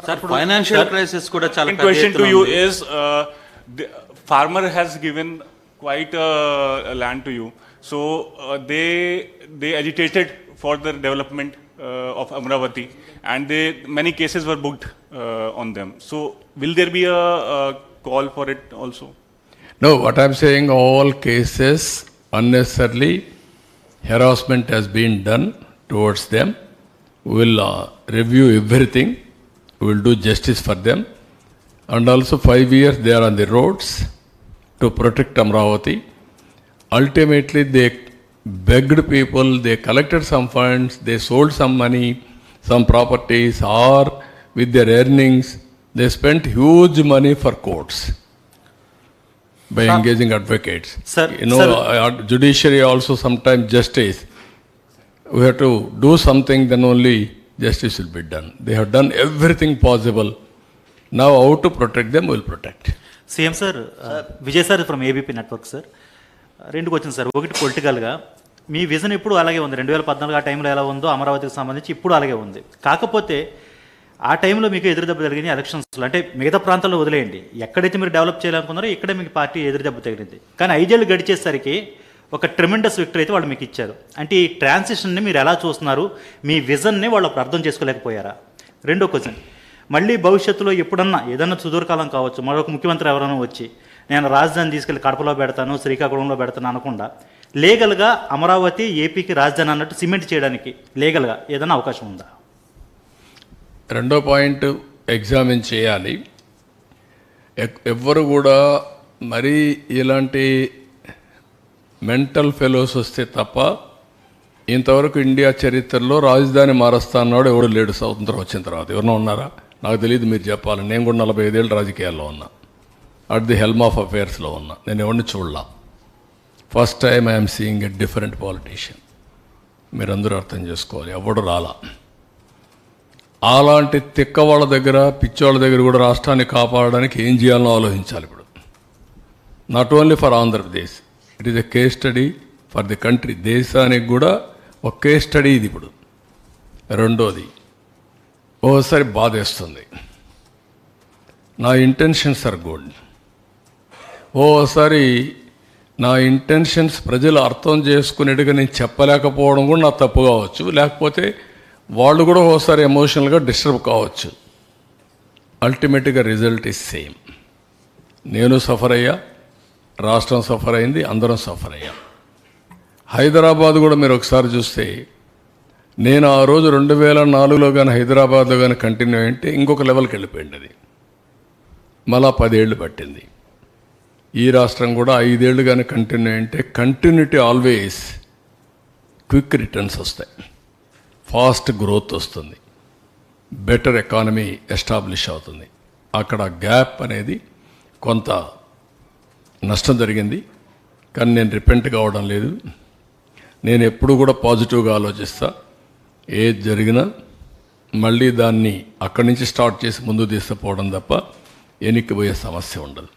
Sir, financial crisis kuda chala In question to you is, the farmer has given quite a land to you, so they agitated for the development of Amravati, and many cases were booked on them. So will there be a call for it also? No, what I'm saying, all cases unnecessarily harassment has been done towards them. We will review everything. We will do justice for them. And also 5 years they are on the roads to protect Amravati. Ultimately they begged people, they collected some funds, they sold some money, some properties, or with their earnings, they spent huge money for courts by engaging advocates. Sir, Judiciary also sometimes justice. We have to do something, then only justice will be done. They have done everything possible. Now how to protect them, we will protect. CM sir, Vijay sir from ABP network sir. రెండు question sir. ఒకటి పొలిటికల్గా మీ vision ఇప్పుడు అలాగే ఉంది, 2014 ఆ టైంలో ఎలా ఉందో అమరావతికి సంబంధించి ఇప్పుడు అలాగే ఉంది. కాకపోతే ఆ టైంలో మీకు ఎదురుదెబ్బ జరిగింది ఎలక్షన్స్లో, అంటే మిగతా ప్రాంతాల్లో వదిలేయండి, ఎక్కడైతే మీరు డెవలప్ చేయాలనుకున్నారో ఇక్కడే మీకు పార్టీ ఎదురుదెబ్బ తగిలింది. కానీ 5 ఏళ్ళు గడిచేసరికి ఒక ట్రెమెండస్ విక్టరీ అయితే వాళ్ళు మీకు ఇచ్చారు. అంటే ఈ ట్రాన్సిషన్ని మీరు ఎలా చూస్తున్నారు? మీ విజన్ని వాళ్ళు అప్పుడు అర్థం చేసుకోలేకపోయారా? రెండో క్వశ్చన్, మళ్ళీ భవిష్యత్తులో ఎప్పుడన్నా ఏదన్నా సుదూరకాలం కావచ్చు, మరొక ముఖ్యమంత్రి ఎవరైనా వచ్చి నేను రాజధాని తీసుకెళ్ళి కడపలో పెడతాను, శ్రీకాకుళంలో పెడతాను అనకుండా లీగల్గా అమరావతి ఏపీకి రాజధాని అన్నట్టు సిమెంట్ చేయడానికి లీగల్గా ఏదైనా అవకాశం ఉందా? రెండో పాయింట్ ఎగ్జామిన్ చేయాలి. ఎవ్వరు కూడా మరీ ఇలాంటి మెంటల్ ఫెలోస్ వస్తే తప్ప ఇంతవరకు ఇండియా చరిత్రలో రాజధాని మారుస్తా అన్నాడు ఎవడు లేడు. స్వతంత్రం వచ్చిన తర్వాత ఎవరన్నా ఉన్నారా? నాకు తెలియదు, మీరు చెప్పాలి. నేను కూడా 45 ఏళ్ళు రాజకీయాల్లో ఉన్నా, అట్ ది హెల్మ్ ఆఫ్ అఫేర్స్లో ఉన్నా. నేను ఎవరిని చూడలా. First time I'm seeing a different politician. మీరందరూ అర్థం చేసుకోవాలి, ఎవడు రాలా. అలాంటి తిక్క వాళ్ళ దగ్గర, పిచ్చోళ్ళ దగ్గర కూడా రాష్ట్రాన్ని కాపాడడానికి ఏం చేయాలో ఆలోచించాలి ఇప్పుడు. Not only for Andhra Pradesh, it is a case study for the country. దేశానికి కూడా ఒక కేస్ స్టడీ ఇది ఇప్పుడు. రెండోది, ఓసారి బాధేస్తుంది. నా ఇంటెన్షన్స్ ఆర్ గుడ్. ఓసారి నా ఇంటెన్షన్స్ ప్రజలు అర్థం చేసుకునేట్టుగా నేను చెప్పలేకపోవడం కూడా నా తప్పు కావచ్చు. లేకపోతే వాళ్ళు కూడా ఓసారి ఎమోషనల్గా డిస్టర్బ్ కావచ్చు. అల్టిమేట్గా రిజల్ట్ ఈజ్ సేమ్. నేను సఫర్ అయ్యా, రాష్ట్రం సఫర్ అయింది, అందరం సఫర్ అయ్యాం. హైదరాబాద్ కూడా మీరు ఒకసారి చూస్తే, నేను ఆ రోజు 2004లో కానీ హైదరాబాద్లో కానీ కంటిన్యూ అయింటే ఇంకొక లెవెల్కి వెళ్ళిపోయింది. అది మళ్ళా 10 ఏళ్ళు పట్టింది. ఈ రాష్ట్రం కూడా 5 ఏళ్ళు కానీ కంటిన్యూ అయింటే, కంటిన్యూటీ ఆల్వేస్ క్విక్ రిటర్న్స్ వస్తాయి, ఫాస్ట్ గ్రోత్ వస్తుంది, బెటర్ ఎకానమీ ఎస్టాబ్లిష్ అవుతుంది. అక్కడ గ్యాప్ అనేది కొంత నష్టం జరిగింది, కానీ నేను రిపెంట్ కావడం లేదు. నేను ఎప్పుడు కూడా పాజిటివ్గా ఆలోచిస్తా. ఏది జరిగినా మళ్ళీ దాన్ని అక్కడి నుంచి స్టార్ట్ చేసి ముందు తీసుకుపోవడం తప్ప ఎనిక్కిపోయే సమస్య ఉండదు.